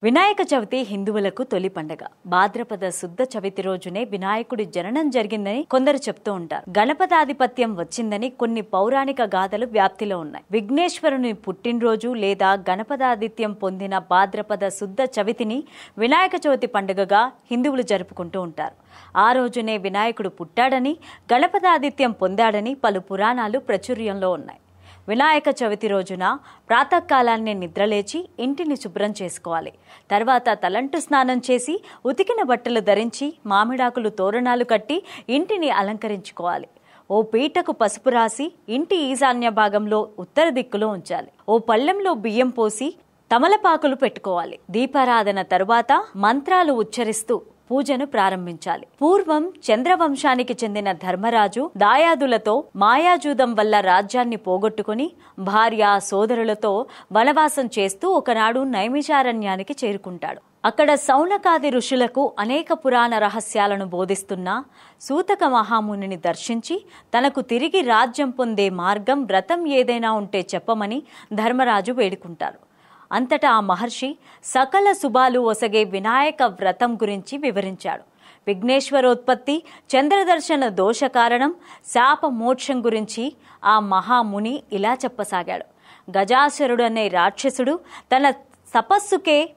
వినాయక చవితి హిందువులకు తొలి పండగ. భాద్రపద శుద్ధ చవితి రోజునే వినాయకుడి జననం జరిగిందని కొందరు చెప్తూ ఉంటారు. గణపతాధిపత్యం వచ్చిందని కొన్ని పౌరాణిక గాథలు వ్యాప్తిలో ఉన్నాయి. విఘ్నేశ్వరుని పుట్టినరోజు లేదా గణపతాదిత్యం పొందిన భాద్రపద శుద్ధ చవితిని వినాయక చవితి పండుగగా హిందువులు జరుపుకుంటూ ఉంటారు. ఆ రోజునే వినాయకుడు పుట్టాడని, గణపతాదిత్యం పొందాడని పలు పురాణాలు ప్రాచుర్యంలో ఉన్నాయి. వినాయక చవితి రోజున ప్రాతకాలాన్ని నిద్రలేచి ఇంటిని శుభ్రం చేసుకోవాలి. తర్వాత తలంటు స్నానం చేసి ఉతికిన బట్టలు ధరించి మామిడాకులు తోరణాలు కట్టి ఇంటిని అలంకరించుకోవాలి. ఓ పీటకు పసుపు రాసి ఇంటి ఈశాన్య భాగంలో ఉత్తర దిక్కులో ఉంచాలి. ఓ పళ్ళెంలో బియ్యం పోసి తమలపాకులు పెట్టుకోవాలి. దీపారాధన తరువాత మంత్రాలు ఉచ్చరిస్తూ పూజను ప్రారంభించాలి. పూర్వం చంద్రవంశానికి చెందిన ధర్మరాజు దాయాదులతో మాయాజూదం వల్ల రాజ్యాన్ని పోగొట్టుకుని భార్య సోదరులతో వనవాసం చేస్తూ ఒకనాడు నైమిషారణ్యానికి చేరుకుంటాడు. అక్కడ సౌనకాది ఋషులకు అనేక పురాణ రహస్యాలను బోధిస్తున్న సూతక మహామునిని దర్శించి తనకు తిరిగి రాజ్యం పొందే మార్గం, వ్రతం ఏదైనా ఉంటే చెప్పమని ధర్మరాజు వేడుకుంటారు. అంతటా ఆ మహర్షి సకల శుభాలు ఒసగే వినాయక వ్రతం గురించి వివరించాడు. విఘ్నేశ్వరోత్పత్తి, చంద్రదర్శన దోష కారణం, శాప మోక్షం గురించి ఆ మహాముని ఇలా చెప్పసాగాడు. గజాసురుడు అనే రాక్షసుడు తన తపస్సుకే